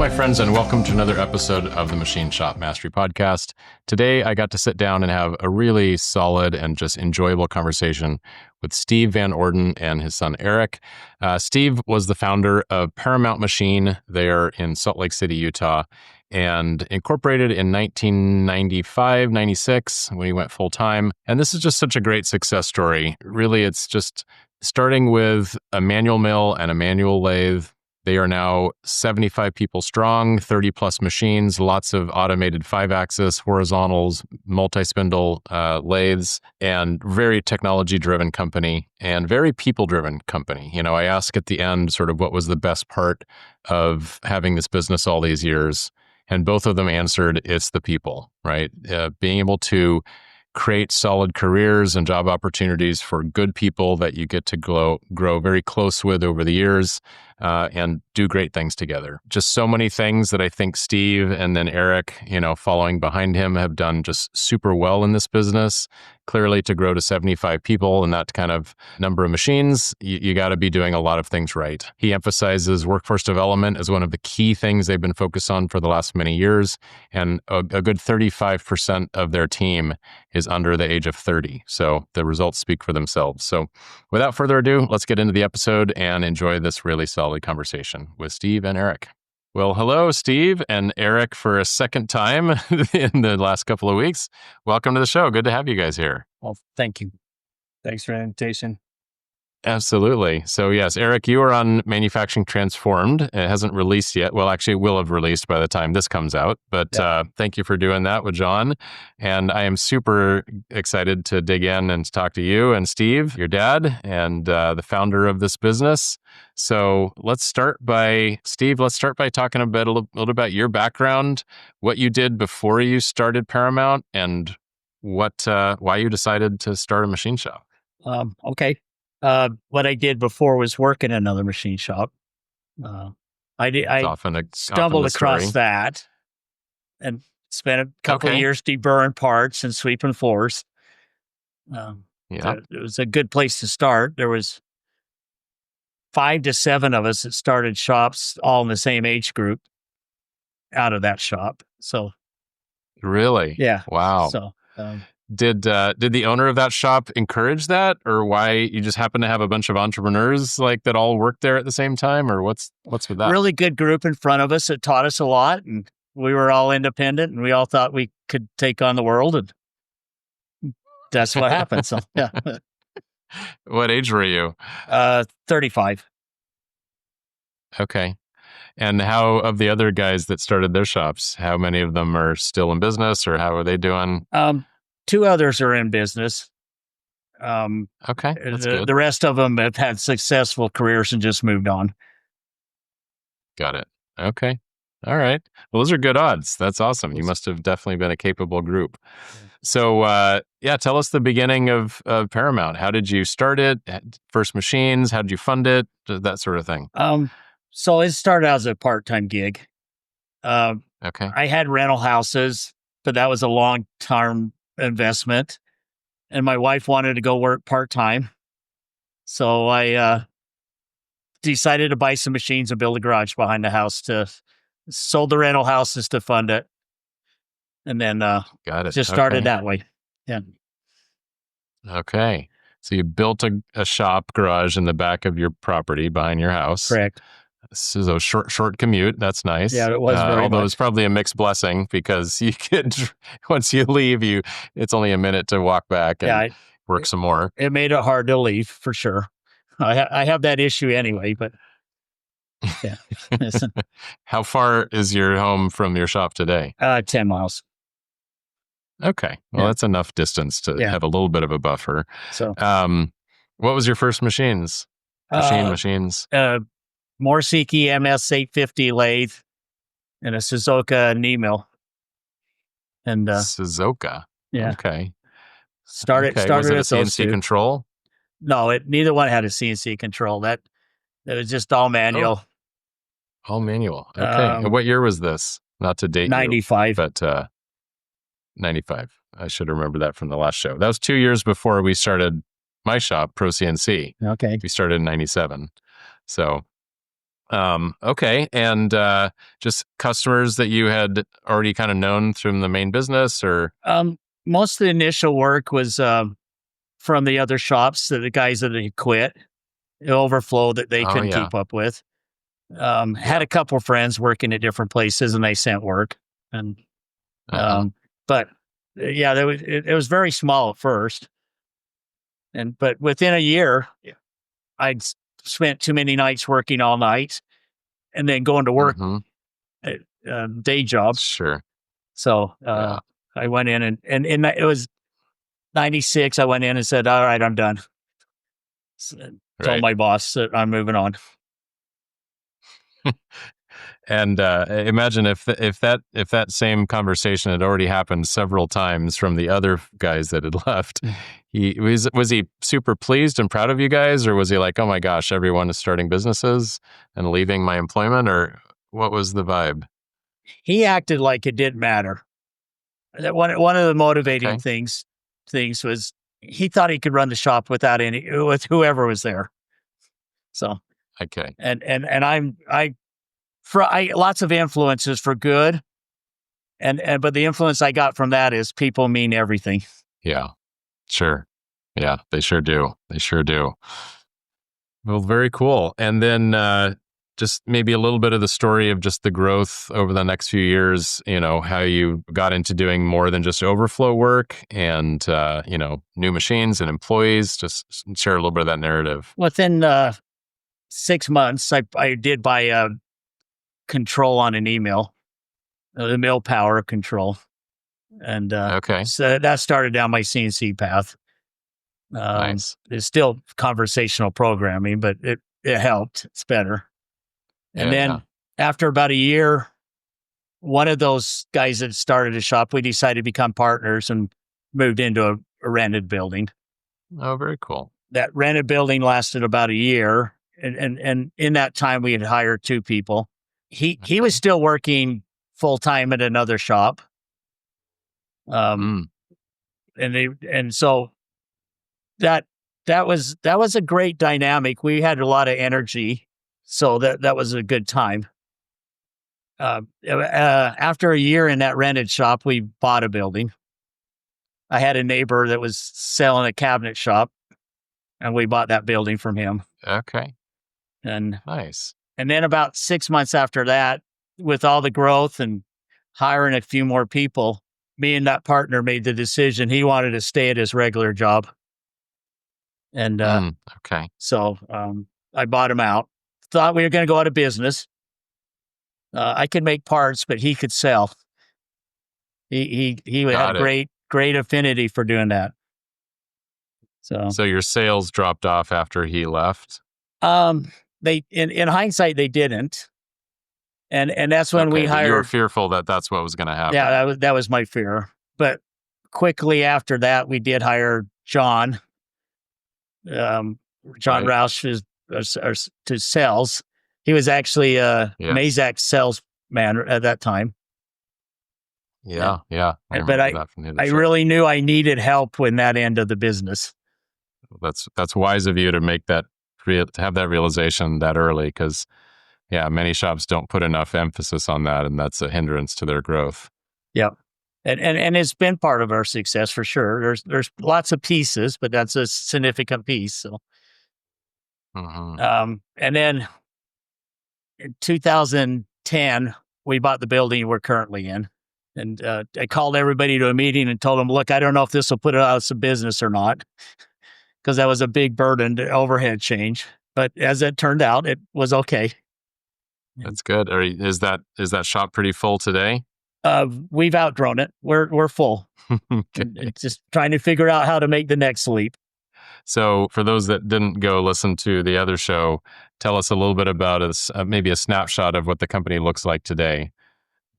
my friends, and welcome to another episode of the Machine Shop Mastery Podcast. Today, I got to sit down and have a really solid and just enjoyable conversation with Steve Van Orden and his son, Eric. Steve was the founder of Paramount Machine. They are in Salt Lake City, Utah, and incorporated in 1995, 96 when he went full time. And this is just such a great success story. Really, it's just starting with a manual mill and a manual lathe. They are now 75 people strong, 30 plus machines, lots of automated 5-axis, horizontals, multi-spindle lathes, and very technology-driven company and very people-driven company. You know, I ask at the end sort of what was the best part of having this business all these years, and both of them answered, it's the people, right? Being able to create solid careers and job opportunities for good people that you get to grow very close with over the years and do great things together. Just so many things that I think Steve and then Eric, you know, following behind him have done just super well in this business. Clearly, to grow to 75 people and that kind of number of machines, you got to be doing a lot of things right. He emphasizes workforce development as one of the key things they've been focused on for the last many years. And a good 35% of their team is under the age of 30. So the results speak for themselves. So without further ado, let's get into the episode and enjoy this really solid conversation with Steve and Eric. Well, hello, Steve and Eric, for a second time in the last couple of weeks. Welcome to the show. Good to have you guys here. Well, thank you. Thanks for the invitation. Absolutely. So yes, Eric, you are on Manufacturing Transformed. It hasn't released yet. Well, actually, it will have released by the time this comes out. But thank you for doing that with John. And I am super excited to dig in and talk to you and Steve, your dad, and the founder of this business. So let's start by, Steve, talking a little about your background, what you did before you started Paramount, and why you decided to start a machine shop. Okay. What I did before was work in another machine shop. I stumbled across that and spent a couple of years deburring parts and sweeping floors. It was a good place to start. There was 5 to 7 of us that started shops all in the same age group out of that shop. So really? Yeah. Wow. So Did the owner of that shop encourage that, or why you just happen to have a bunch of entrepreneurs like that all work there at the same time, or what's with that? Really good group in front of us that taught us a lot, and we were all independent, and we all thought we could take on the world, and that's what happened. So yeah. What age were you? 35. Okay. And how, of the other guys that started their shops, how many of them are still in business, or how are they doing? 2 others are in business. Okay, that's good. The rest of them have had successful careers and just moved on. Got it. Okay. All right. Well, those are good odds. That's awesome. You must have definitely been a capable group. So, tell us the beginning of Paramount. How did you start it? First machines? How did you fund it? That sort of thing. So it started out as a part-time gig. Okay. I had rental houses, but that was a long-term investment, and my wife wanted to go work part-time. So I decided to buy some machines and build a garage behind the house, sold the rental houses to fund it. And then got it. Just started that way. Yeah. Okay. So you built a shop garage in the back of your property behind your house. Correct. So short commute. That's nice. Yeah, it was very although much. It's probably a mixed blessing because you get once you leave, it's only a minute to walk back and work some more. It made it hard to leave for sure. I have that issue anyway, but yeah. How far is your home from your shop today? 10 miles. Okay. Well, that's enough distance to have a little bit of a buffer. So, what was your first machines? Machines? Morsiki MS-850 lathe and a Suzuka knee mill. And Suzuka. Yeah. Okay. Started was it a with those CNC two. control? No, neither one had a CNC control. That was just all manual. Oh. All manual. Okay. And what year was this? Not to date 95. you, but 95. I should remember that from the last show. That was 2 years before we started my shop, Pro CNC. Okay. We started in 97. So Okay. And just customers that you had already kind of known from the main business, or? Most of the initial work was from the other shops, the guys that had quit, the overflow that they Oh, couldn't yeah. keep up with. Yeah. Had a couple of friends working at different places, and they sent work. And Uh-huh. but yeah, it was very small at first, but within a year, I'd spent too many nights working all night, and then going to work Mm-hmm. at day job. Sure. So Yeah. I went in, and it was 96. I went in and said, "All right, I'm done." Told Right. my boss that I'm moving on. And imagine if that same conversation had already happened several times from the other guys that had left. He was super pleased and proud of you guys, or was he like, oh my gosh, everyone is starting businesses and leaving my employment, or what was the vibe? He acted like it didn't matter. That one of the motivating Okay. things was he thought he could run the shop with whoever was there. So Okay. and I lots of influences for good, and but the influence I got from that is people mean everything. Yeah. Sure. Yeah, they sure do. They sure do. Well, very cool. And then just maybe a little bit of the story of just the growth over the next few years, how you got into doing more than just overflow work and, new machines and employees. Just share a little bit of that narrative. Within 6 months, I did buy a control on an email, the mill power control, and Okay. so that started down my CNC path. Nice. It's still conversational programming, but it helped. It's better. And Yeah. Yeah. then after about a year, one of those guys that started a shop, we decided to become partners and moved into a rented building. Oh, very cool. That rented building lasted about a year, and in that time we had hired 2 people. He was still working full time at another shop. Um, Mm, and so that that was a great dynamic. We had a lot of energy, so that was a good time. After a year in that rented shop, we bought a building. I had a neighbor that was selling a cabinet shop, and we bought that building from him. okay. And Nice. and then about 6 months after that, with all the growth and hiring a few more people, me and that partner made the decision he wanted to stay at his regular job. And Okay. so I bought him out. Thought we were going to go out of business. I could make parts, but he could sell. He had a Got it. great affinity for doing that. So your sales dropped off after he left? They in hindsight they didn't, and that's when we Okay, but you were hired. fearful that that's what was going to Yeah, happen. that was my fear. But quickly after that, we did hire John. John Right? Roush to sales. He was actually a Yes. Mazak salesman at that time. Yeah, yeah. I But remember that from the other I show. really knew I needed help in that end of the business. That's wise of you to make that to have that realization that early, because yeah, many shops don't put enough emphasis on that, and that's a hindrance to their growth. Yep. And it's been part of our success for sure. There's lots of pieces, but that's a significant piece. So, Hmm. and then in 2010, we bought the building we're currently in, and I called everybody to a meeting and told them, "Look, I don't know if this will put it out of business or not," because that was a big burden to overhead change. But as it turned out, it was okay. That's good. Is that shop pretty full today? We've outgrown it. We're full. Okay. It's just trying to figure out how to make the next leap. So, for those that didn't go listen to the other show, tell us a little bit about maybe a snapshot of what the company looks like today.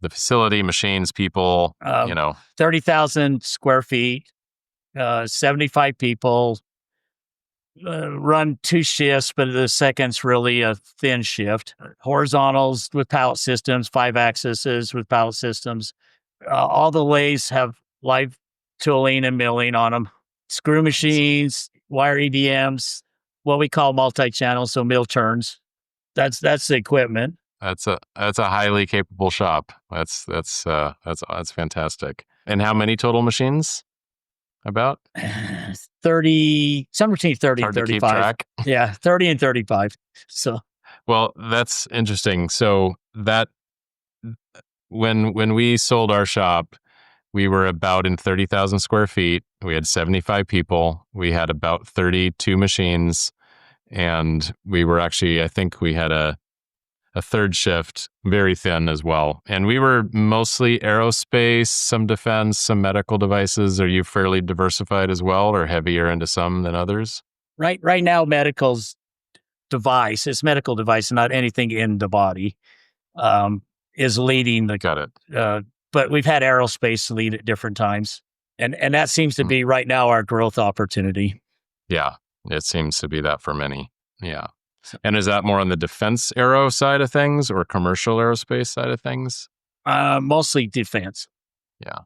The facility, machines, people. Um, 30,000 square feet, 75 people, run 2 shifts, but the second's really a thin shift. Horizontals with pallet systems, 5 axes with pallet systems. All the lathes have live tooling and milling on them. Screw machines, wire EDMs, what we call multi-channel, so mill turns. That's the equipment. That's a highly capable shop. That's fantastic. And how many total machines? About 30, somewhere between 30 and 35. Hard to keep track. Yeah, 30 and 35. So, well, that's interesting. So that when we sold our shop, we were about in 30,000 square feet. We had 75 people. We had about 32 machines. And we were actually, I think we had a third shift, very thin as well. And we were mostly aerospace, some defense, some medical devices. Are you fairly diversified as well, or heavier into some than others? Right now, medical's device, it's medical device, not anything in the body, is leading the. Got it. But we've had aerospace lead at different times. And that seems to be right now our growth opportunity. Yeah, it seems to be that for many. Yeah. And is that more on the defense aero side of things or commercial aerospace side of things? Mostly defense. Yeah.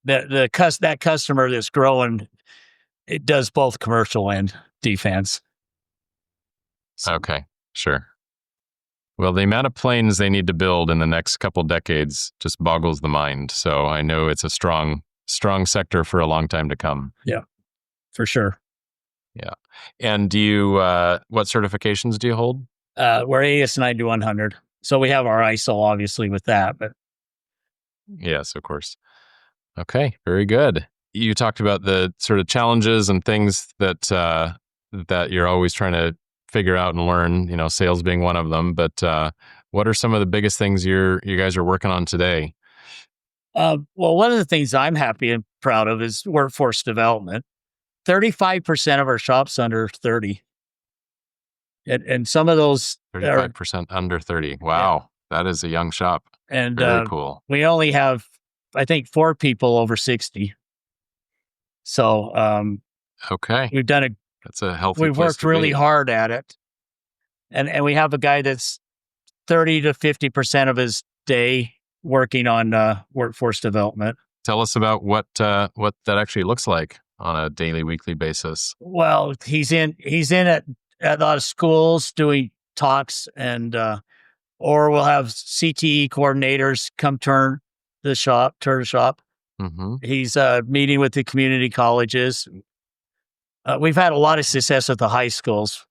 That customer that's growing, it does both commercial and defense. So. Okay, sure. Well, the amount of planes they need to build in the next couple decades just boggles the mind. So I know it's a strong sector for a long time to come. Yeah, for sure. Yeah. And do you, what certifications do you hold? We're AS9100. So we have our ISO obviously with that, but. Yes, of course. Okay, very good. You talked about the sort of challenges and things that you're always trying to figure out and learn, sales being one of them. But what are some of the biggest things you guys are working on today? Well, one of the things I'm happy and proud of is workforce development. 35% of our shop's under 30. And some of those 35% under 30. Wow. Yeah. That is a young shop. And very cool. We only have, I think, 4 people over 60. So okay. We've done that's a healthy we've place worked to really be. hard at it. And we have a guy that's 30 to 50% of his day working on workforce development. Tell us about what that actually looks like on a daily, weekly basis. Well, he's in at a lot of schools doing talks, and or we'll have CTE coordinators come tour the shop. Mm-hmm. He's meeting with the community colleges. We've had a lot of success at the high schools,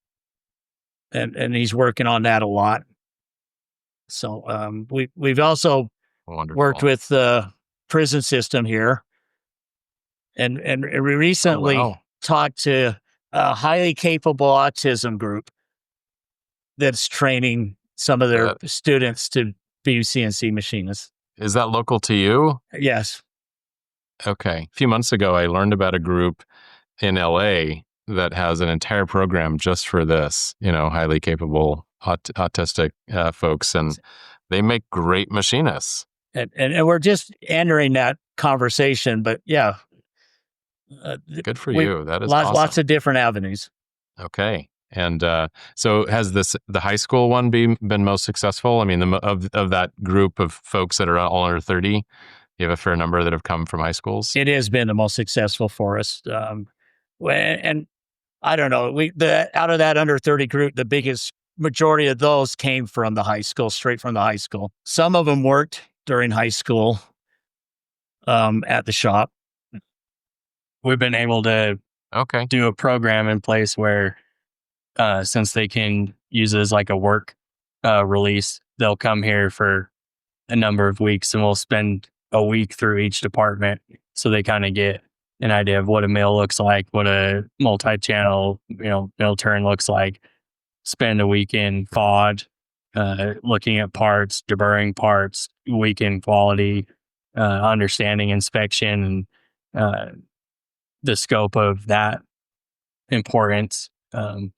and he's working on that a lot. So we've also worked with the prison system here, and we recently talked to a highly capable autism group that's training some of their students to be CNC machinists. Is that local to you? Yes. Okay. A few months ago, I learned about a group in LA that has an entire program just for this, highly capable autistic folks, and they make great machinists. And we're just entering that conversation, but yeah. Good for you. That is lots awesome. of different avenues. Okay. And so has the high school one been most successful? I mean, of that group of folks that are all under 30, you have a fair number that have come from high schools? It has been the most successful for us. And I don't know, out of that under 30 group, the biggest majority of those came from the high school, straight from the high school. Some of them worked during high school at the shop. We've been able to do a program in place where since they can use it as like a work release, they'll come here for a number of weeks, and we'll spend a week through each department so they kind of get an idea of what a mill looks like, what a multi-channel mill turn looks like. Spend a week in FOD, looking at parts, deburring parts, week in quality, understanding inspection, and the scope of that importance. So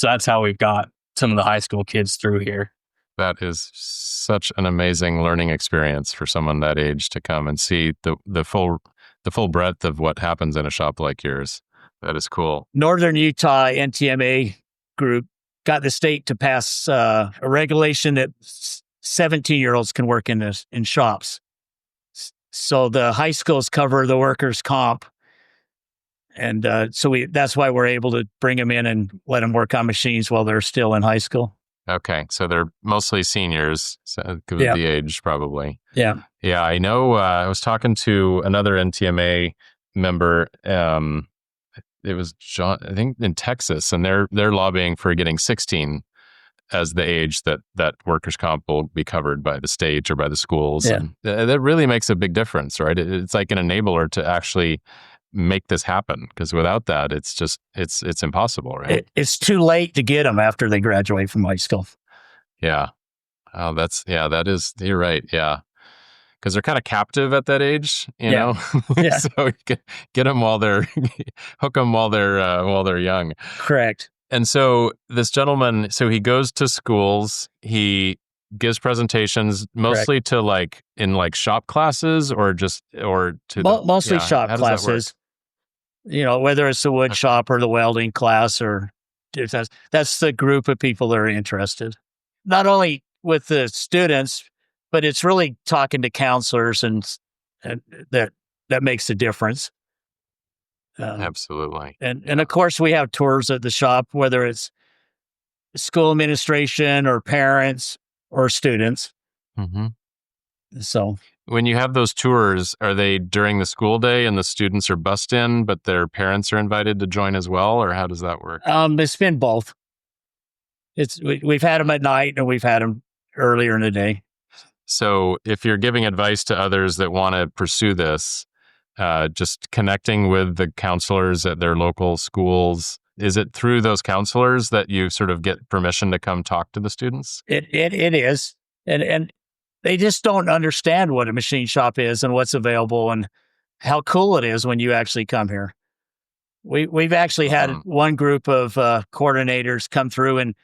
that's how we've got some of the high school kids through here. That is such an amazing learning experience for someone that age to come and see the full breadth of what happens in a shop like yours. That is cool. Northern Utah NTMA group got the state to pass a regulation that 17-year-olds can work in shops. So the high schools cover the workers' comp. And so that's why we're able to bring them in and let them work on machines while they're still in high school. Okay, so they're mostly seniors, so because of the age, probably. Yeah. Yeah, I know. I was talking to another NTMA member. It was John, I think, in Texas, and they're lobbying for getting 16 as the age that workers' comp will be covered by the state or by the schools, and that really makes a big difference, right? It's like an enabler to actually make this happen, because without that, it's just it's impossible, right? It's too late to get them after they graduate from high school. Yeah. Oh, that is, you're right. Yeah. Because they're kind of captive at that age, you know? Yeah. So you can get them while they're, hook them while they're young. Correct. And so this gentleman, so he goes to schools, he gives presentations mostly to in shop classes, or to mostly shop classes. You know, whether it's the wood shop or the welding class, or that's the group of people that are interested. Not only with the students, but it's really talking to counselors, and that makes a difference. Absolutely. And of course, we have tours at the shop, whether it's school administration or parents or students. Mm-hmm. So when you have those tours, are they during the school day and the students are bussed in, but their parents are invited to join as well, or how does that work? It's been both. We've had them at night and we've had them earlier in the day. So if you're giving advice to others that want to pursue this, just connecting with the counselors at their local schools, is it through those counselors that you sort of get permission to come talk to the students? It is. And they just don't understand what a machine shop is and what's available and how cool it is when you actually come here. We've actually had one group of coordinators come through, and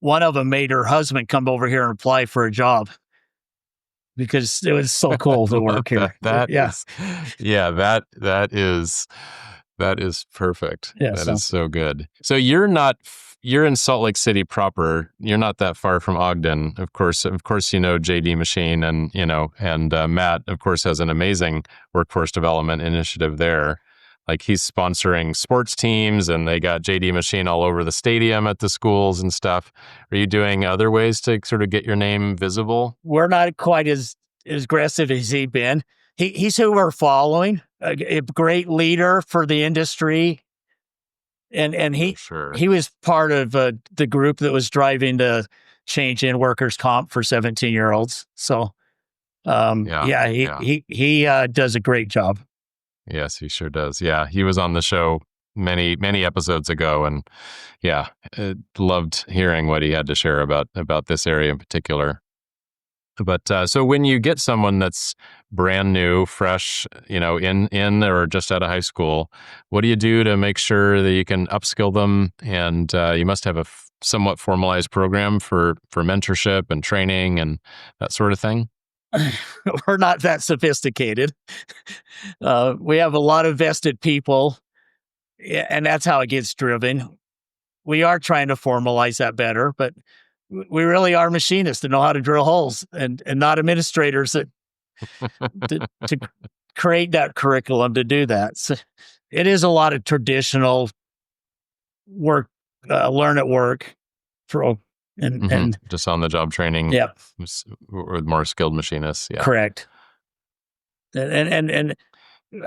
one of them made her husband come over here and apply for a job because it was so cool to work here. That is perfect. Yeah, that is so good. So you're in Salt Lake City proper. You're not that far from Ogden. Of course, you know JD Machine, and Matt, of course, has an amazing workforce development initiative there. Like, he's sponsoring sports teams, and they got JD Machine all over the stadium at the schools and stuff. Are you doing other ways to sort of get your name visible? We're not quite as aggressive as he's been. He's who we're following, a great leader for the industry. And he was part of the group that was driving the change in workers' comp for 17-year-olds. So, he does a great job. Yes, he sure does. Yeah, he was on the show many episodes ago, and loved hearing what he had to share about this area in particular. But so when you get someone that's brand new, fresh, in or just out of high school, what do you do to make sure that you can upskill them? And you must have a somewhat formalized program for mentorship and training and that sort of thing. We're not that sophisticated. We have a lot of vested people, and that's how it gets driven. We are trying to formalize that better, but we really are machinists that know how to drill holes, and not administrators that to create that curriculum to do that. So it is a lot of traditional work, learn at work, and just on the job training. Yeah, with more skilled machinists. Yeah, correct. And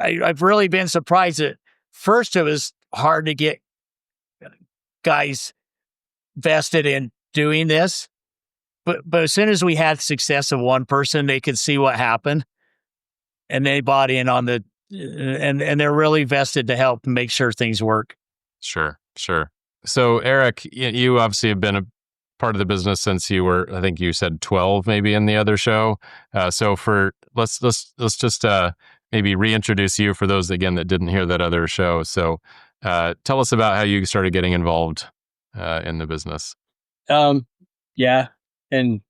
I've really been surprised at first. It was hard to get guys vested in doing this, but as soon as we had success of one person, they could see what happened, and they bought in on the and they're really vested to help make sure things work. Sure. So Eric, you obviously have been a part of the business since you were, I think you said 12, maybe in the other show. So let's just maybe reintroduce you for those again that didn't hear that other show. So tell us about how you started getting involved in the business. Yeah, and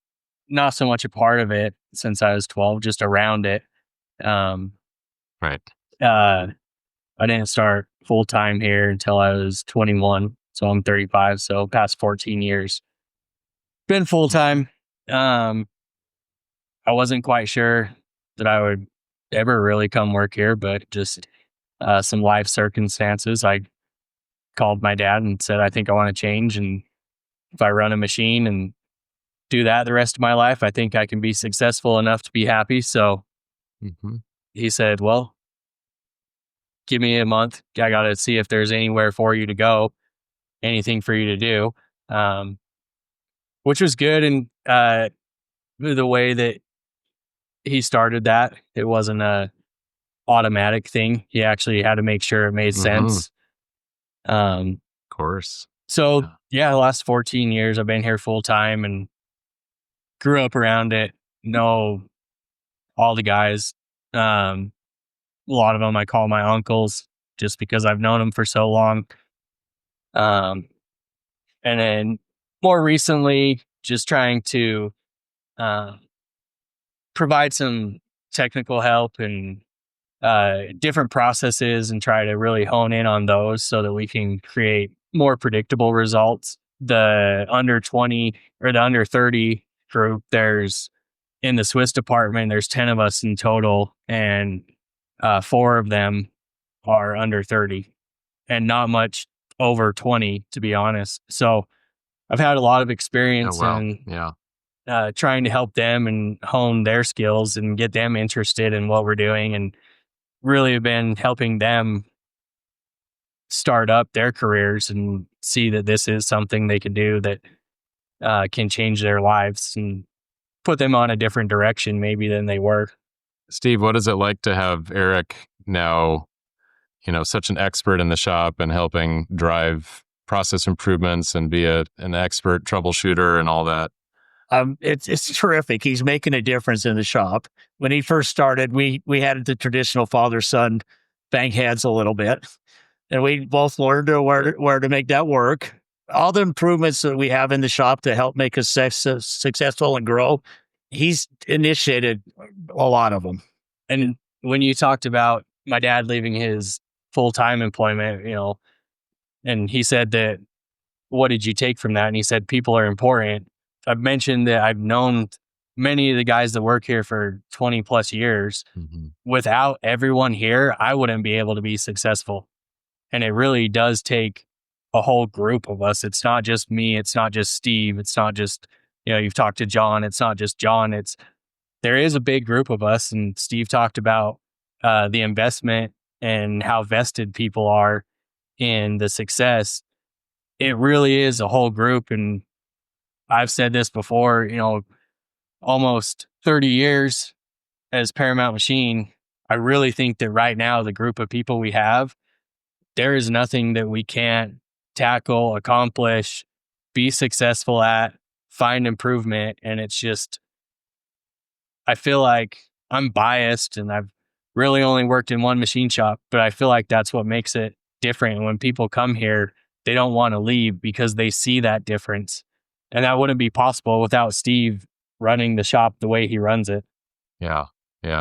not so much a part of it since I was 12, just around it. Right. I didn't start full time here until I was 21, so I'm 35. So past 14 years, been full time. I wasn't quite sure that I would ever really come work here, but just some life circumstances. I called my dad and said, I think I want to change, and if I run a machine and do that the rest of my life. I think I can be successful enough to be happy. So he said, well, give me a month. I got to see if there's anywhere for you to go, anything for you to do, which was good. And the way that he started that, it wasn't a automatic thing. He actually had to make sure it made sense. Of course. So the last 14 years I've been here full time and grew up around it. Know all the guys. A lot of them I call my uncles just because I've known them for so long. And then more recently, just trying to provide some technical help and different processes and try to really hone in on those so that we can create more predictable results. The under 20 or the under 30 group, in the Swiss department, there's 10 of us in total, and 4 of them are under 30 and not much over 20, to be honest. So I've had a lot of experience in trying to help them and hone their skills and get them interested in what we're doing, and really have been helping them start up their careers and see that this is something they can do that can change their lives and put them on a different direction maybe than they were. Steve, what is it like to have Eric now, such an expert in the shop and helping drive process improvements and be an expert troubleshooter and all that? It's terrific. He's making a difference in the shop. When he first started, we had the traditional father-son bang heads a little bit, and we both learned where to make that work. All the improvements that we have in the shop to help make us successful and grow, he's initiated a lot of them. And when you talked about my dad leaving his full-time employment, and he said that, what did you take from that? And he said, people are important. I've mentioned that I've known many of the guys that work here for 20 plus years. Without everyone here, I wouldn't be able to be successful. And it really does take a whole group of us. It's not just me. It's not just Steve. It's not just, you've talked to John. It's not just John. There is a big group of us. And Steve talked about the investment and how vested people are in the success. It really is a whole group. And I've said this before, almost 30 years as Paramount Machine. I really think that right now, the group of people we have, there is nothing that we can't tackle, accomplish, be successful at, find improvement. And it's just, I feel like I'm biased and I've really only worked in one machine shop, but I feel like that's what makes it different. And when people come here, they don't want to leave because they see that difference. And that wouldn't be possible without Steve running the shop the way he runs it. Yeah,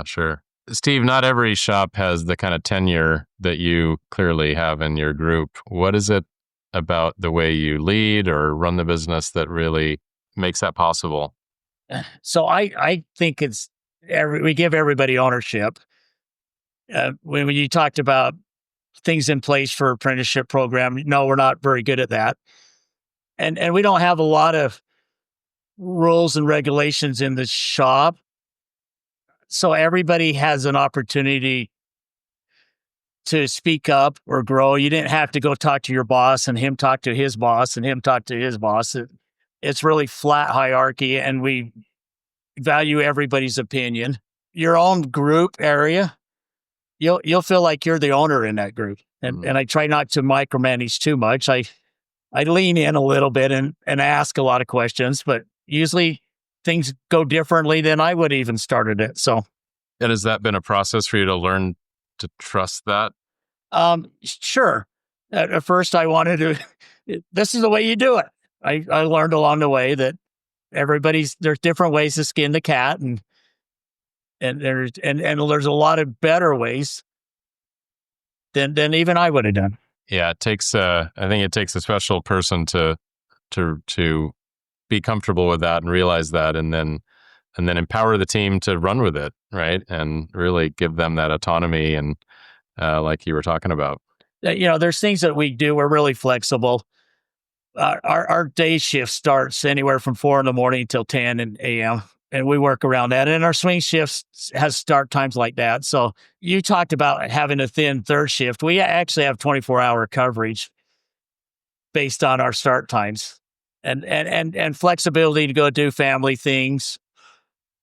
sure. Steve, not every shop has the kind of tenure that you clearly have in your group. What is it about the way you lead or run the business that really makes that possible? So I think we give everybody ownership. When you talked about things in place for apprenticeship program, no, we're not very good at that. And we don't have a lot of rules and regulations in the shop. So everybody has an opportunity to speak up or grow. You didn't have to go talk to your boss and him talk to his boss and him talk to his boss. It's really flat hierarchy, and we value everybody's opinion. Your own group area, you'll feel like you're the owner in that group. And I try not to micromanage too much. I lean in a little bit and ask a lot of questions, but usually things go differently than I would even started it. So, and has that been a process for you to learn to trust that? Sure. At first, I wanted to. This is the way you do it. I learned along the way that there's different ways to skin the cat, and there's a lot of better ways than even I would have done. Yeah, it takes. I think it takes a special person to be comfortable with that and realize that, and then empower the team to run with it, right? And really give them that autonomy, and like you were talking about. There's things that we do. We're really flexible. our day shift starts anywhere from 4 a.m. till 10 a.m. and we work around that. And our swing shifts has start times like that. So you talked about having a thin third shift. We actually have 24-hour coverage based on our start times, and flexibility to go do family things,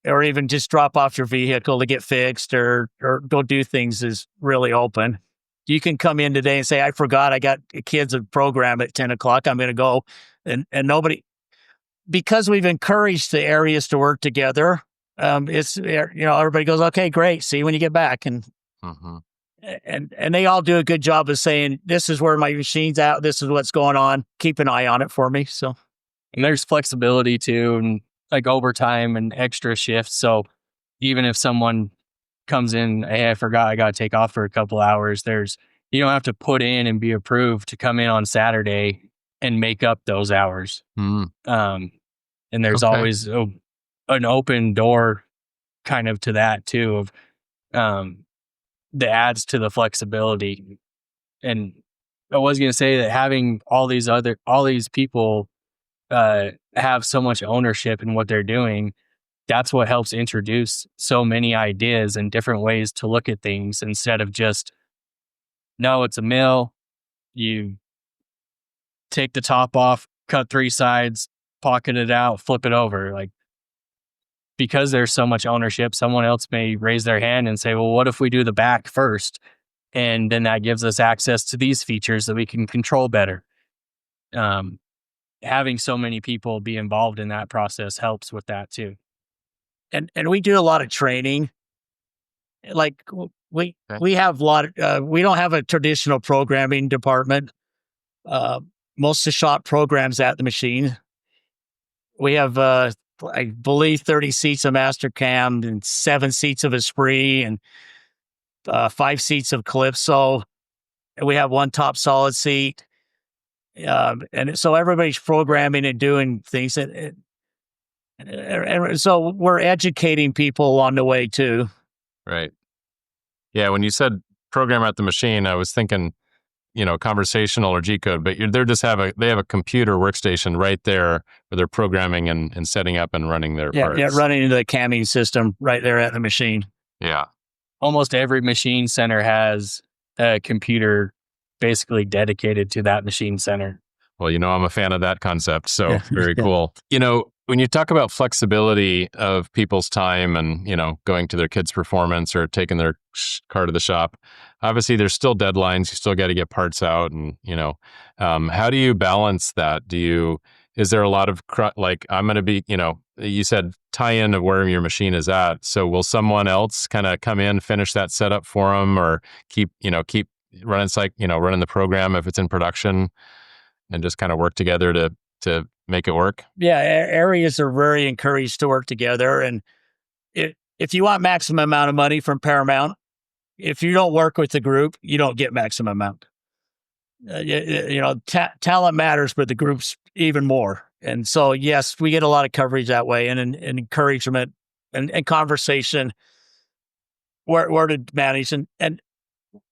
or even just drop off your vehicle to get fixed, or go do things is really open. You can come in today and say, I forgot I got kids a program at 10 o'clock. I'm going to go. And nobody, because we've encouraged the areas to work together, everybody goes, okay, great. See you when you get back. And they all do a good job of saying, this is where my machine's at. This is what's going on. Keep an eye on it for me. So, and there's flexibility too, and like overtime and extra shifts. So even if someone comes in, hey, I forgot I got to take off for a couple hours, you don't have to put in and be approved to come in on Saturday and make up those hours. And there's always an open door kind of to that too, of that adds to the flexibility. And I was going to say that having all these people have so much ownership in what they're doing, that's what helps introduce so many ideas and different ways to look at things, instead of just, no, it's a mill. You take the top off, cut 3 sides, pocket it out, flip it over. Like, because there's so much ownership, someone else may raise their hand and say, well, what if we do the back first? And then that gives us access to these features that we can control better. Having so many people be involved in that process helps with that too. And we do a lot of training. Like we have a lot of, we don't have a traditional programming department. Most of the shop programs at the machine. We have, I believe, 30 seats of Mastercam and 7 seats of Esprit and 5 seats of Calypso. And we have 1 top solid seat. And so everybody's programming and doing things. And so we're educating people along the way too. Right. Yeah. When you said program at the machine, I was thinking, conversational or G code, but they have a computer workstation right there where they're programming and setting up and running their parts. Yeah, running into the camming system right there at the machine. Yeah. Almost every machine center has a computer basically dedicated to that machine center. Well, I'm a fan of that concept. So very cool. When you talk about flexibility of people's time and, going to their kids' performance or taking their car to the shop, obviously there's still deadlines. You still got to get parts out. And, how do you balance that? Is there a lot of, I'm going to be, you said tie in of where your machine is at. So will someone else kind of come in, finish that setup for them, or keep running, running the program if it's in production, and just kind of work together to make it work? Yeah, areas are very encouraged to work together. And if you want maximum amount of money from Paramount, if you don't work with the group, you don't get maximum amount. Talent matters, but the group's even more. And so, yes, we get a lot of coverage that way, and encouragement and conversation where to manage. And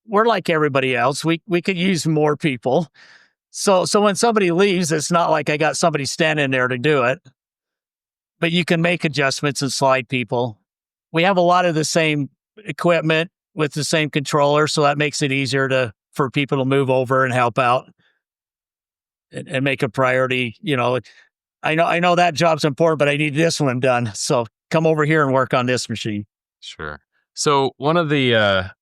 we're like everybody else. We could use more people. So when somebody leaves, it's not like I got somebody standing there to do it, but you can make adjustments and slide people. We have a lot of the same equipment with the same controller, so that makes it easier for people to move over and help out and make a priority. I know that job's important, but I need this one done. So come over here and work on this machine. Sure. So one of the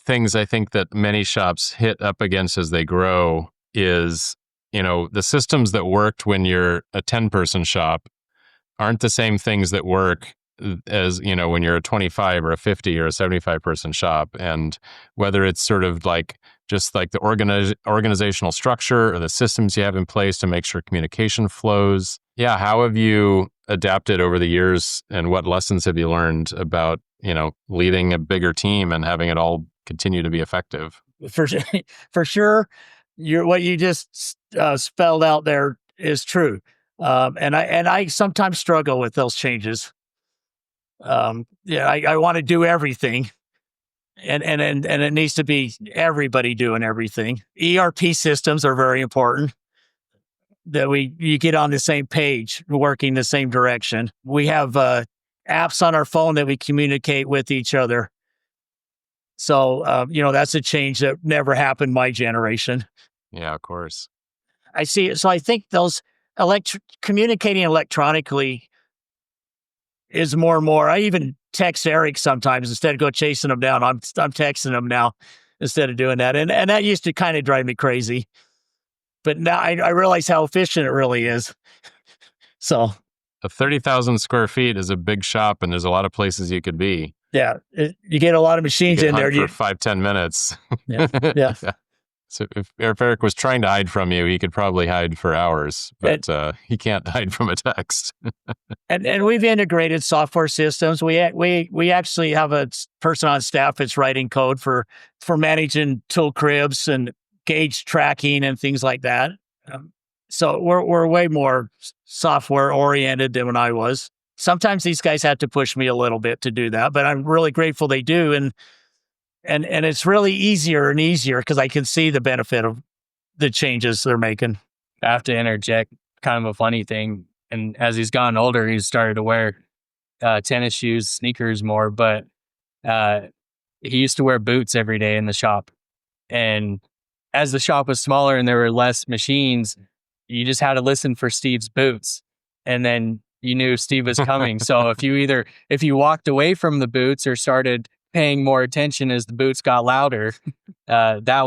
things I think that many shops hit up against as they grow is, the systems that worked when you're a 10-person shop aren't the same things that work as, when you're a 25 or a 50 or a 75-person shop. And whether it's sort of just the organizational structure or the systems you have in place to make sure communication flows. Yeah. How have you adapted over the years, and what lessons have you learned about, leading a bigger team and having it all continue to be effective? For sure, what you just spelled out there is true, and I sometimes struggle with those changes. I want to do everything, and it needs to be everybody doing everything. ERP systems are very important. that you get on the same page, working the same direction. We have apps on our phone that we communicate with each other. So, that's a change that never happened my generation. Yeah, of course. I see it. So I think those communicating electronically is more and more. I even text Eric sometimes instead of go chasing him down. I'm texting him now instead of doing that. And that used to kind of drive me crazy. But now I realize how efficient it really is. So 30,000 square feet is a big shop, and there's a lot of places you could be. Yeah, you get a lot of machines in there. For 5-10 minutes. Yeah. So if Eric was trying to hide from you, he could probably hide for hours, but he can't hide from a text. and we've integrated software systems. We actually have a person on staff that's writing code for managing tool cribs and gauge tracking and things like that. So we're way more software oriented than when I was. Sometimes these guys have to push me a little bit to do that, but I'm really grateful they do. And it's really easier and easier because I can see the benefit of the changes they're making. I have to interject kind of a funny thing. And as he's gotten older, he's started to wear tennis shoes, sneakers more, but he used to wear boots every day in the shop. And as the shop was smaller and there were less machines, you just had to listen for Steve's boots. And then you knew Steve was coming. So if you walked away from the boots or started paying more attention as the boots got louder, that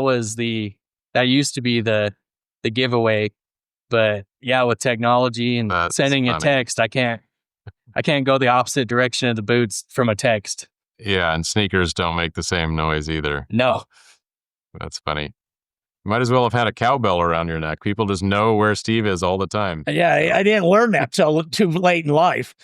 used to be the giveaway. But yeah, with technology and sending a text, I can't go the opposite direction of the boots from a text. Yeah, and sneakers don't make the same noise either. No. That's funny. You might as well have had a cowbell around your neck. People just know where Steve is all the time. Yeah, I didn't learn that till too late in life.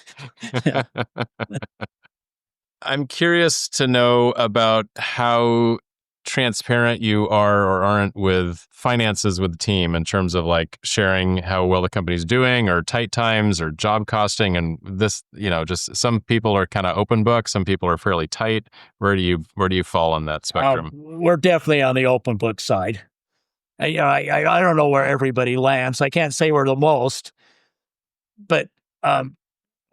I'm curious to know about how transparent you are or aren't with finances with the team in terms of like sharing how well the company's doing or tight times or job costing. And this, just some people are kind of open book. Some people are fairly tight. Where do you fall on that spectrum? We're definitely on the open book side. I don't know where everybody lands. I can't say we're the most, but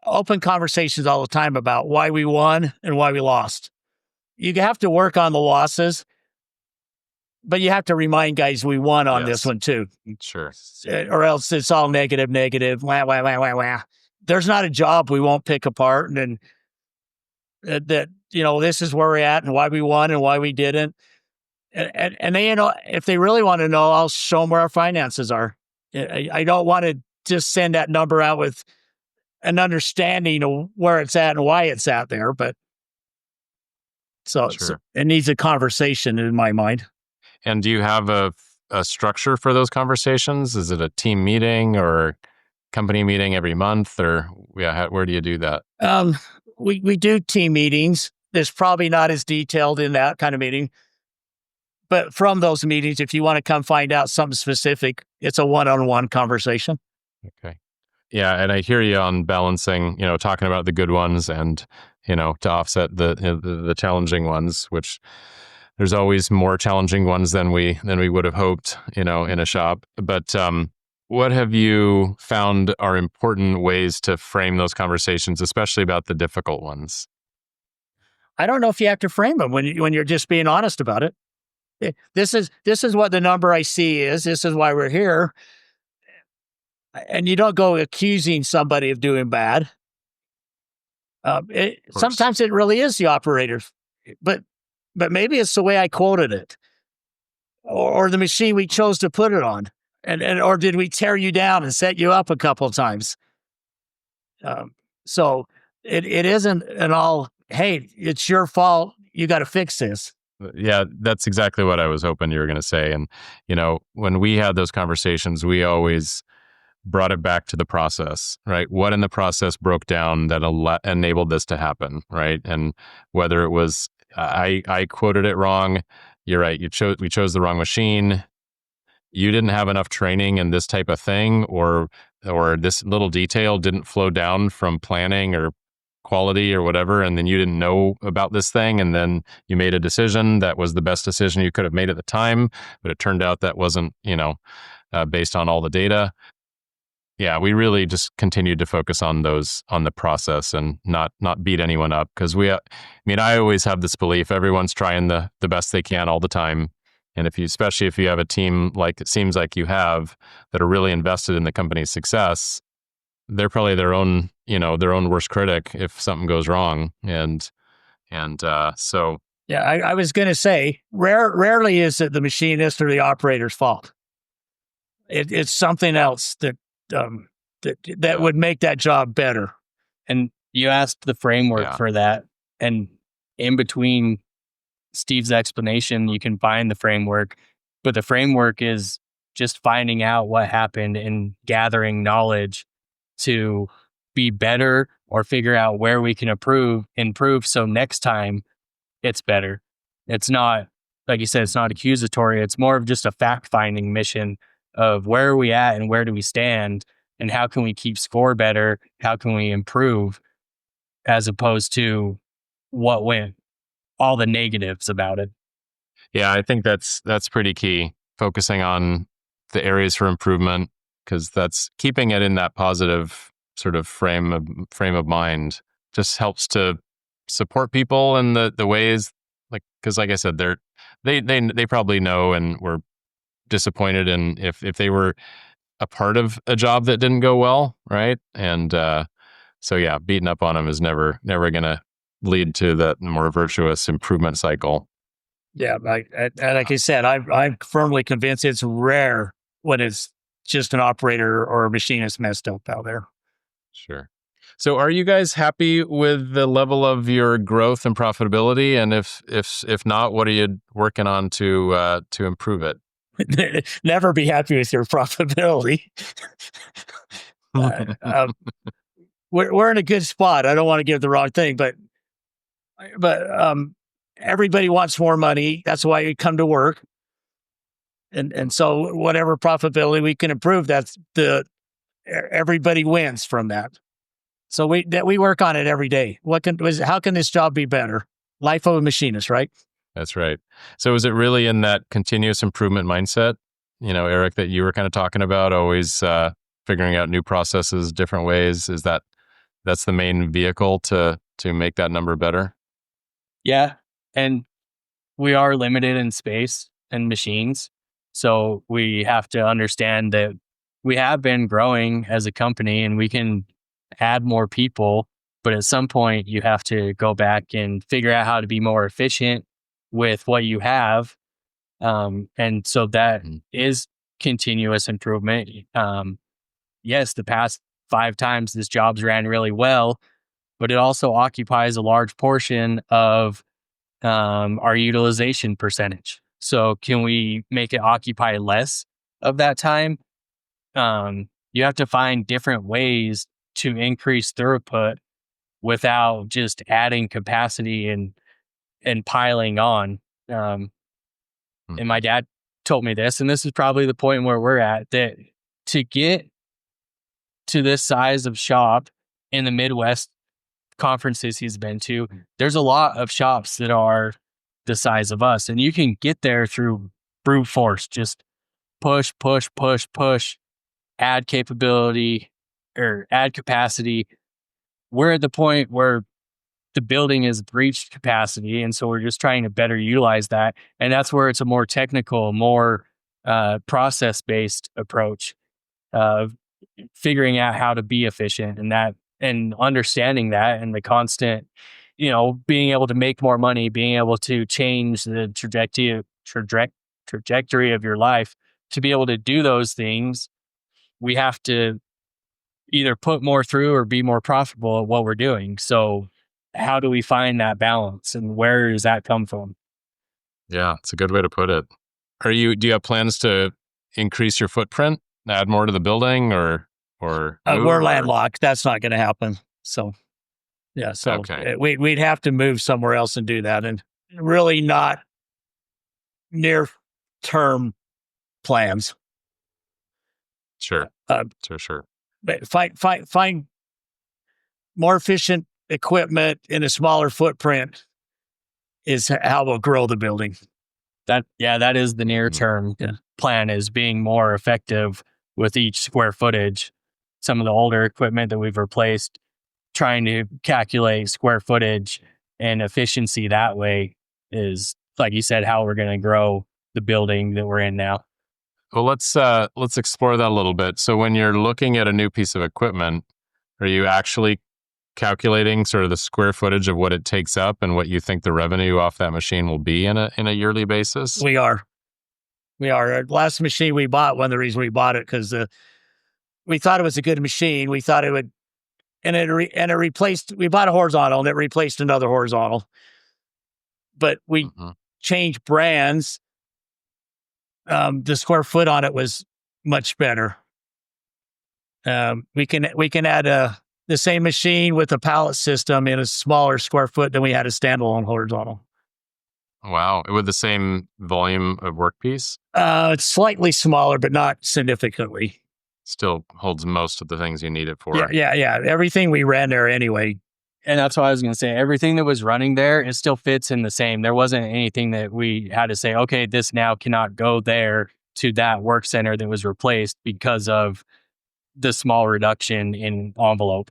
open conversations all the time about why we won and why we lost. You have to work on the losses, but you have to remind guys we won on this one too. Sure. Or else it's all negative. Wah, wah, wah, wah, wah. There's not a job we won't pick apart and that this is where we're at and why we won and why we didn't. And they, if they really want to know, I'll show them where our finances are. I don't want to just send that number out with an understanding of where it's at and why it's at there. But so it needs a conversation in my mind. And do you have a structure for those conversations? Is it a team meeting or company meeting every month, or where do you do that? We do team meetings. It's probably not as detailed in that kind of meeting. But from those meetings, if you want to come find out something specific, it's a one-on-one conversation. Okay. Yeah, and I hear you on balancing, talking about the good ones and, to offset the challenging ones, which there's always more challenging ones than we would have hoped, in a shop. But what have you found are important ways to frame those conversations, especially about the difficult ones? I don't know if you have to frame them when you're just being honest about it. This is what the number I see is. This is why we're here. And you don't go accusing somebody of doing bad. Sometimes it really is the operator, but maybe it's the way I quoted it, or the machine we chose to put it on, and or did we tear you down and set you up a couple of times? So it isn't an all, hey, it's your fault. You got to fix this. Yeah, that's exactly what I was hoping you were going to say. And, when we had those conversations, we always brought it back to the process, right? What in the process broke down that enabled this to happen, right? And whether it was, I quoted it wrong, you're right, we chose the wrong machine, you didn't have enough training in this type of thing, or this little detail didn't flow down from planning or quality or whatever, and then you didn't know about this thing, and then you made a decision that was the best decision you could have made at the time, but it turned out that wasn't, based on all the data. yeah, we really just continued to focus on the process and not beat anyone up, because I always have this belief everyone's trying the best they can all the time. And especially if you have a team like it seems like you have, that are really invested in the company's success, they're probably their own worst critic if something goes wrong. And so yeah, I was going to say, rarely is it the machinist or the operator's fault. It's something else that would make that job better. And you asked the framework for that, and in between Steve's explanation, you can find the framework, but the framework is just finding out what happened and gathering knowledge to be better or figure out where we can improve. So next time it's better. It's not, like you said, it's not accusatory. It's more of just a fact-finding mission of where are we at and where do we stand and how can we keep score better? How can we improve, as opposed to what went, all the negatives about it. Yeah, I think that's pretty key. Focusing on the areas for improvement, because that's keeping it in that positive sort of frame of mind just helps to support people in the ways, like, because like I said, they probably know and were disappointed in if they were a part of a job that didn't go well, right? And so yeah, beating up on them is never gonna lead to that more virtuous improvement cycle. Yeah, like I said, I'm firmly convinced it's rare when it's just an operator or a machinist messed up out there. Sure. So are you guys happy with the level of your growth and profitability? And if not, what are you working on to improve it? Never be happy with your profitability. We're in a good spot. I don't want to give the wrong thing, but everybody wants more money. That's why you come to work. And so whatever profitability we can improve, everybody wins from that. So we work on it every day. How can this job be better? Life of a machinist, right? That's right. So is it really in that continuous improvement mindset, Eric, that you were kind of talking about, always figuring out new processes, different ways? That's the main vehicle to make that number better? Yeah. And we are limited in space and machines. So we have to understand that we have been growing as a company and we can add more people, but at some point you have to go back and figure out how to be more efficient with what you have. And so that is continuous improvement. Yes, the past 5 times this job's ran really well, but it also occupies a large portion of our utilization percentage. So can we make it occupy less of that time? You have to find different ways to increase throughput without just adding capacity and piling on. And my dad told me this, and this is probably the point where we're at, that to get to this size of shop in the Midwest conferences he's been to, there's a lot of shops that are the size of us, and you can get there through brute force, just push, add capability or add capacity. We're at the point where the building has reached capacity, and so we're just trying to better utilize that. And that's where it's a more technical, more process-based approach of figuring out how to be efficient, and understanding that, and the constant, being able to make more money, being able to change the trajectory of your life. To be able to do those things, we have to either put more through or be more profitable at what we're doing. So how do we find that balance, and where does that come from? Yeah, it's a good way to put it. Do you have plans to increase your footprint, add more to the building, or we're landlocked? That's not going to happen. So yeah, we'd have to move somewhere else and do that, and really not near term plans. Sure. Sure. But find more efficient equipment in a smaller footprint is how we'll grow the building. That is the near term plan, is being more effective with each square footage. some of the older equipment that we've replaced, trying to calculate square footage and efficiency that way is, like you said, how we're going to grow the building that we're in now. Well, let's explore that a little bit. So when you're looking at a new piece of equipment, are you actually calculating sort of the square footage of what it takes up and what you think the revenue off that machine will be in a yearly basis? We are. Our last machine we bought, one of the reasons we bought it, because we thought it was a good machine. We thought it would, and it replaced, we bought a horizontal and it replaced another horizontal. But we changed brands. The square foot on it was much better. We can add the same machine with a pallet system in a smaller square foot than we had a standalone horizontal. Wow. With the same volume of workpiece? It's slightly smaller, but not significantly. Still holds most of the things you need it for. Yeah. Everything we ran there anyway. And that's what I was going to say. Everything that was running there, it still fits in the same. There wasn't anything that we had to say, okay, this now cannot go there to that work center that was replaced because of the small reduction in envelope.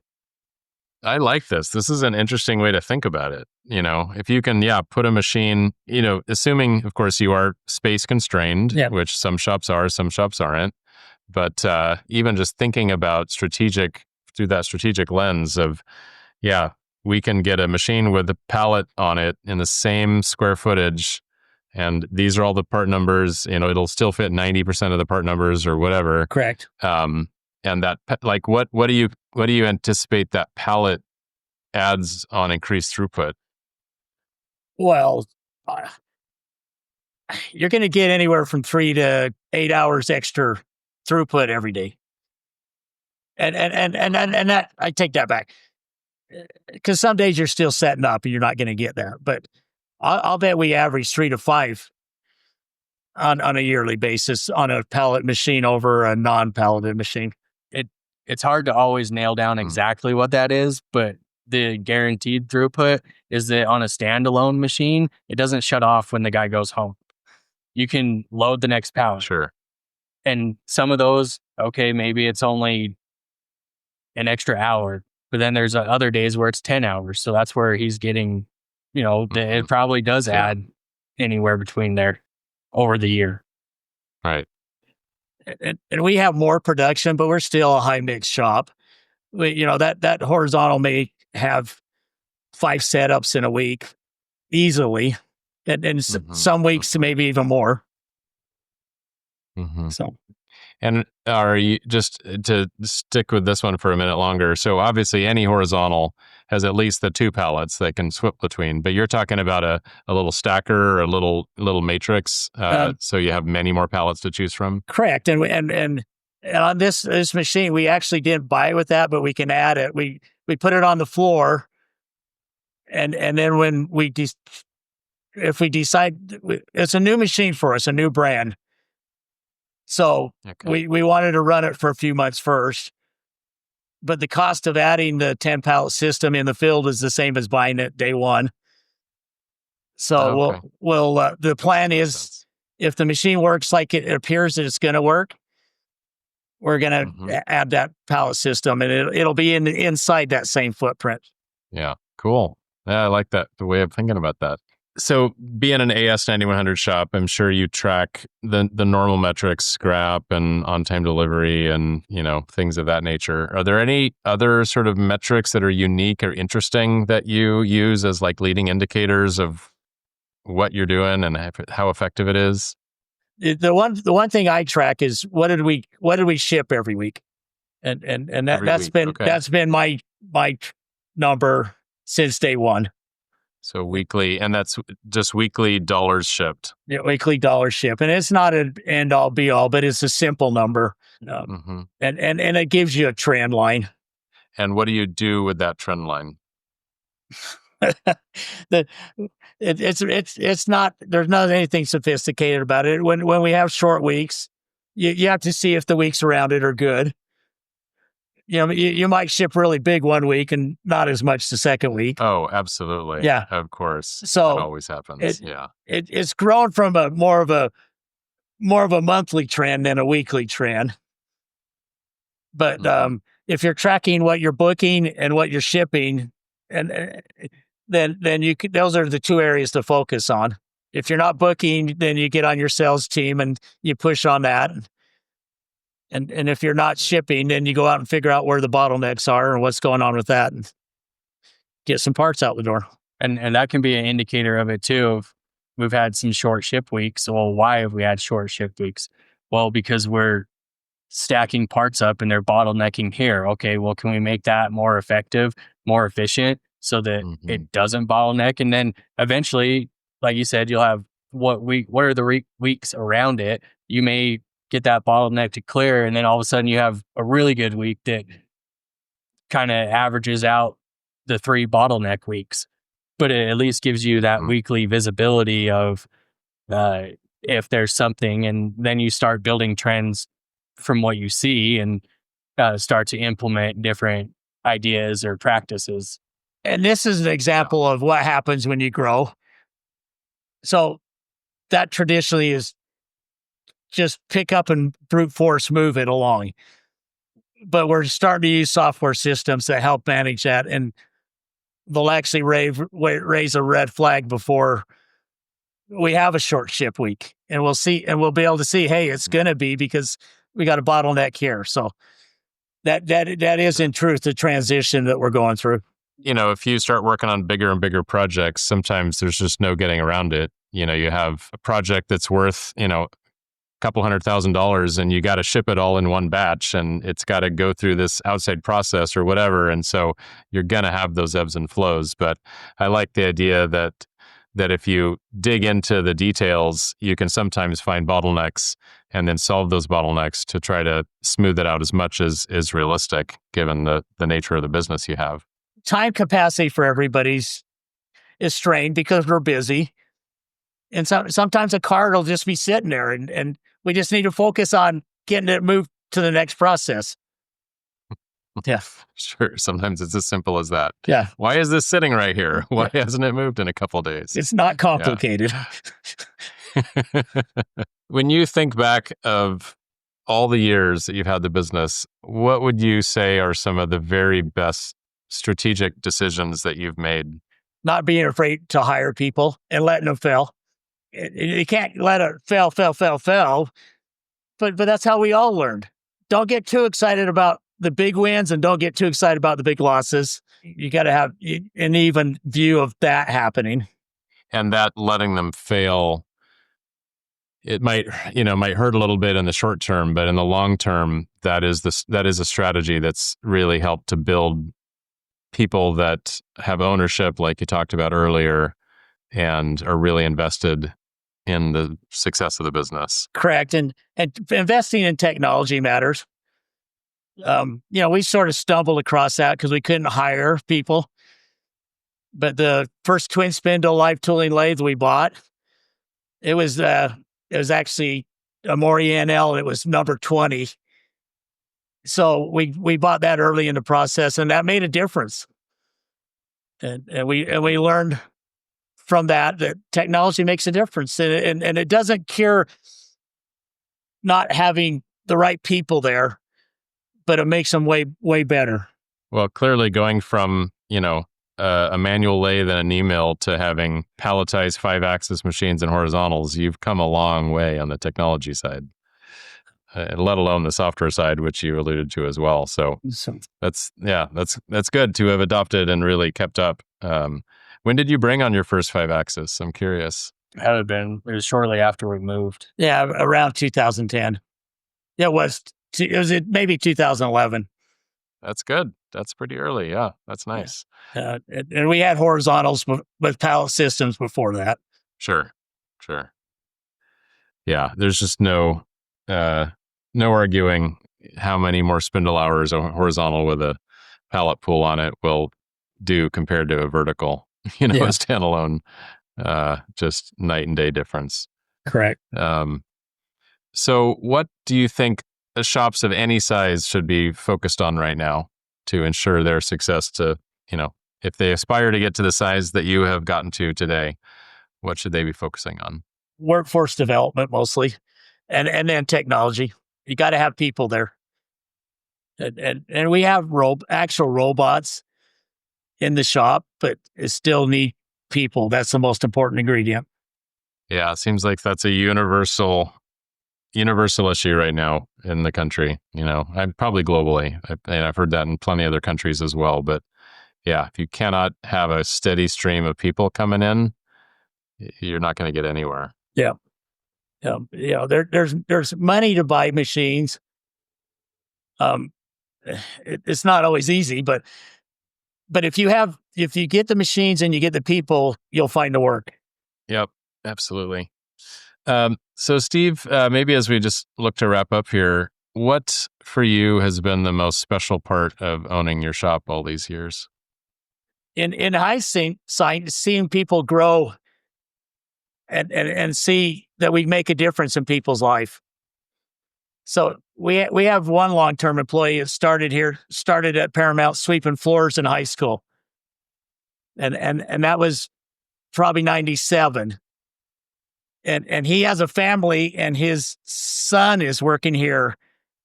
I like this. This is an interesting way to think about it. If you can, put a machine, assuming, of course, you are space constrained, which some shops are, some shops aren't. But even just thinking about through that strategic lens of, we can get a machine with a pallet on it in the same square footage. And these are all the part numbers, it'll still fit 90% of the part numbers or whatever. Correct. And that, like, what do you anticipate that pallet adds on increased throughput? Well, you're going to get anywhere from 3 to 8 hours extra throughput every day. And that, I take that back, because some days you're still setting up and you're not going to get that. But I'll bet we average 3 to 5 on a yearly basis on a pallet machine over a non-palleted machine. It's hard to always nail down exactly what that is, but the guaranteed throughput is that on a standalone machine, it doesn't shut off when the guy goes home. You can load the next pallet. Sure. And some of those, okay, maybe it's only an extra hour, but then there's other days where it's 10 hours. So that's where he's getting, it probably does add anywhere between there over the year. Right. And we have more production, but we're still a high mix shop. That horizontal may have 5 setups in a week easily, and some weeks maybe even more. So, and are you, just to stick with this one for a minute longer? So obviously, any horizontal has at least the 2 pallets they can swap between. But you're talking about a little stacker or a little matrix, so you have many more pallets to choose from. Correct, and on this machine, we actually didn't buy with that, but we can add it. We put it on the floor, and then when if we decide, it's a new machine for us, a new brand. So we wanted to run it for a few months first, but the cost of adding the 10 pallet system in the field is the same as buying it day one. So the plan is, if the machine works like it appears that it's going to work, we're going to add that pallet system, and it'll be inside that same footprint. Yeah, cool. Yeah, I like that, the way of thinking about that. So being an AS9100 shop, I'm sure you track the normal metrics, scrap and on-time delivery and, things of that nature. Are there any other sort of metrics that are unique or interesting that you use as like leading indicators of what you're doing and how effective it is? The one thing I track is what did we ship every week? And that's been my number since day one. So weekly, and that's just weekly dollars shipped. Yeah, weekly dollars shipped. And it's not an end all be all, but it's a simple number. And it gives you a trend line. And what do you do with that trend line? It's not, there's not anything sophisticated about it. When we have short weeks, you have to see if the weeks around it are good. You might ship really big one week and not as much the second week. Oh, absolutely. Yeah. Of course. So that always happens. It's grown from a more of a monthly trend than a weekly trend. But if you're tracking what you're booking and what you're shipping, and then you could, those are the two areas to focus on. If you're not booking, then you get on your sales team and you push on that. And if you're not shipping, then you go out and figure out where the bottlenecks are and what's going on with that and get some parts out the door. And that can be an indicator of it too. Of we've had some short ship weeks. Well, why have we had short ship weeks? Well, because we're stacking parts up and they're bottlenecking here. Okay, well, can we make that more effective, more efficient so that it doesn't bottleneck? And then eventually, like you said, you'll have what are the weeks around it. You may get that bottleneck to clear, and then all of a sudden you have a really good week that kind of averages out the 3 bottleneck weeks. But it at least gives you that weekly visibility of if there's something, and then you start building trends from what you see and start to implement different ideas or practices. And this is an example of what happens when you grow. So that traditionally is just pick up and brute force move it along. But we're starting to use software systems that help manage that, and they'll actually raise a red flag before we have a short ship week. And we'll see, and we'll be able to see, hey, it's going to be because we got a bottleneck here. So that is in truth the transition that we're going through. If you start working on bigger and bigger projects, sometimes there's just no getting around it. You have a project that's worth, couple $100,000 and you got to ship it all in one batch and it's got to go through this outside process or whatever. And so you're going to have those ebbs and flows. But I like the idea that if you dig into the details, you can sometimes find bottlenecks and then solve those bottlenecks to try to smooth it out as much as is realistic given the nature of the business you have. Time capacity for everybody's is strained because we're busy. And sometimes a card will just be sitting there and we just need to focus on getting it moved to the next process. Yeah. Sure. Sometimes it's as simple as that. Yeah. Why is this sitting right here? Why hasn't it moved in a couple of days? It's not complicated. Yeah. When you think back of all the years that you've had the business, what would you say are some of the very best strategic decisions that you've made? Not being afraid to hire people and letting them fail. You can't let it fail. But that's how we all learned. Don't get too excited about the big wins and don't get too excited about the big losses. You got to have an even view of that happening. And that letting them fail, it might hurt a little bit in the short term, but in the long term, that is a strategy that's really helped to build people that have ownership, like you talked about earlier, and are really invested in the success of the business. Correct. And investing in technology matters. We sort of stumbled across that because we couldn't hire people. But the first twin spindle live tooling lathe we bought, it was actually a Mori NL, and it was number 20. So we bought that early in the process, and that made a difference. And we learned from that technology makes a difference, and it doesn't cure not having the right people there, but it makes them way better. Well, clearly going from a manual lathe and an e-mill to having palletized 5-axis machines and horizontals, you've come a long way on the technology side, let alone the software side, which you alluded to as well. So that's good to have adopted and really kept up. When did you bring on your first 5-axis? I'm curious. It was shortly after we moved. Yeah, around 2010. It was maybe 2011. That's good. That's pretty early. Yeah, that's nice. And we had horizontals with pallet systems before that. Sure. Yeah, there's just no arguing how many more spindle hours a horizontal with a pallet pool on it will do compared to a vertical, a standalone, just night and day difference. Correct. So what do you think the shops of any size should be focused on right now to ensure their success to, if they aspire to get to the size that you have gotten to today, what should they be focusing on? Workforce development mostly, and then technology. You got to have people there. And we have actual robots in the shop, but it still need people. That's the most important ingredient. Yeah, it seems like that's a universal issue right now in the country. I'm probably globally, and I've heard that in plenty of other countries as well. But yeah, if you cannot have a steady stream of people coming in, you're not going to get anywhere. Yeah. There's money to buy machines. It's not always easy, but if you get the machines and you get the people, you'll find the work. Yep, absolutely. So Steve, maybe as we just look to wrap up here, what for you has been the most special part of owning your shop all these years? In hindsight, seeing people grow and see that we make a difference in people's life. So we have one long-term employee that started at Paramount sweeping floors in high school. And that was probably 97. And he has a family, and his son is working here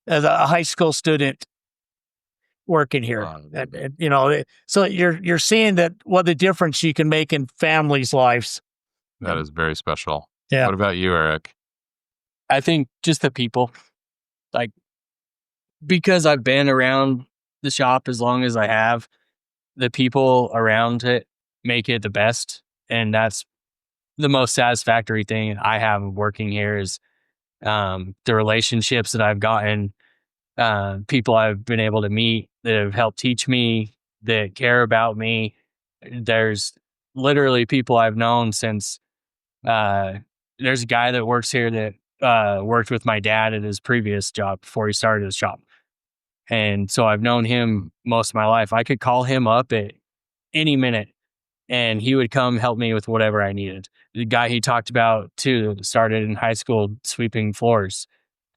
as a high school student working here. And so you're seeing that what the difference you can make in families' lives. That is very special. Yeah. What about you, Eric? I think just the people, like, because I've been around the shop as long as I have, the people around it make it the best. And that's the most satisfactory thing I have working here is the relationships that I've gotten, people I've been able to meet that have helped teach me, that care about me. There's literally people I've known since, there's a guy that works here that worked with my dad at his previous job before he started his shop. And so I've known him most of my life. I could call him up at any minute and he would come help me with whatever I needed. The guy he talked about too started in high school sweeping floors.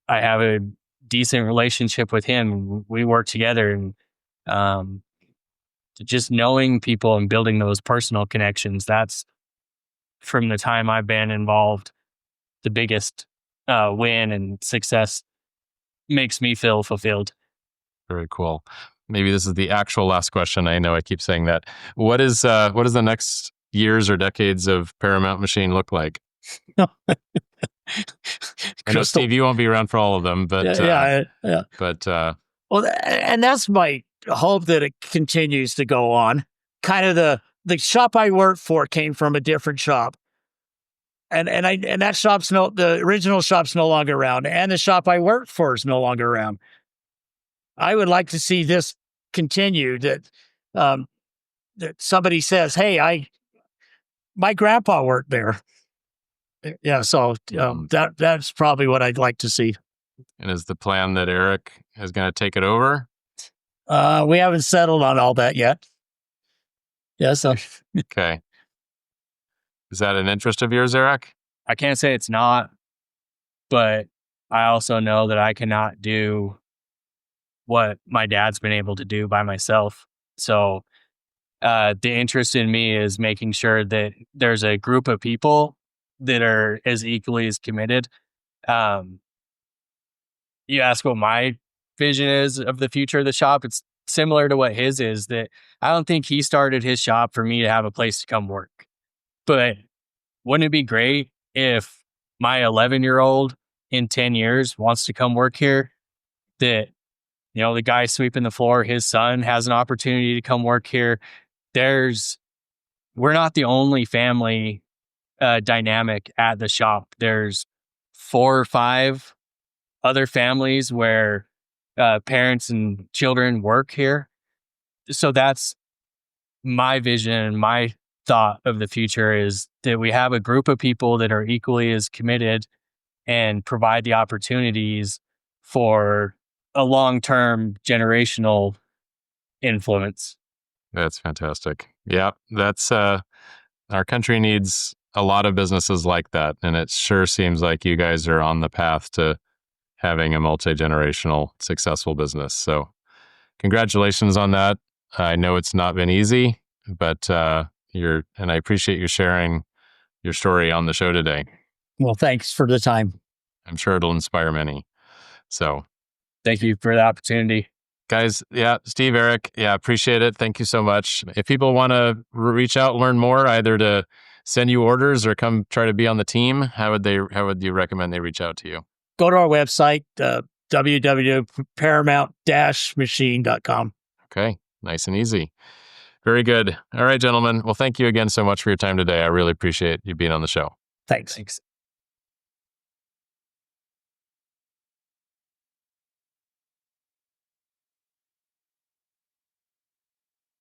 I have a decent relationship with him. We work together, and just knowing people and building those personal connections, that's from the time I've been involved, the biggest win and success. Makes me feel fulfilled. Very cool. Maybe this is the actual last question. I know I keep saying that. What does the next years or decades of Paramount Machine look like? I know, Steve, you won't be around for all of them, but yeah. But well, and that's my hope, that it continues to go on. Kind of the shop I worked for came from a different shop, and that the original shop's no longer around, and the shop I worked for is no longer around. I would like to see this continue, that somebody says, "Hey, my grandpa worked there." Yeah, so that's probably what I'd like to see. And is the plan that Eric is going to take it over? We haven't settled on all that yet. Yeah, so okay. Is that an interest of yours, Eric? I can't say it's not, but I also know that I cannot do what my dad's been able to do by myself. So the interest in me is making sure that there's a group of people that are as equally as committed. You ask what my vision is of the future of the shop. It's similar to what his is, that I don't think he started his shop for me to have a place to come work. But wouldn't it be great if my 11-year-old in 10 years wants to come work here, that, the guy sweeping the floor, his son has an opportunity to come work here. We're not the only family dynamic at the shop. There's 4 or 5 other families where parents and children work here. So that's my vision, my thought of the future, is that we have a group of people that are equally as committed and provide the opportunities for a long-term generational influence. That's fantastic. Yeah, that's our country needs a lot of businesses like that, and it sure seems like you guys are on the path to having a multi-generational successful business. So congratulations on that. I know it's not been easy, but and I appreciate you sharing your story on the show today. Well, thanks for the time. I'm sure it'll inspire many. So thank you for the opportunity. Guys, yeah, Steve, Eric, yeah, appreciate it. Thank you so much. If people want to reach out, learn more, either to send you orders or come try to be on the team, how would you recommend they reach out to you? Go to our website, www.paramount-machine.com. Okay, nice and easy. Very good. All right, gentlemen. Well, thank you again so much for your time today. I really appreciate you being on the show. Thanks.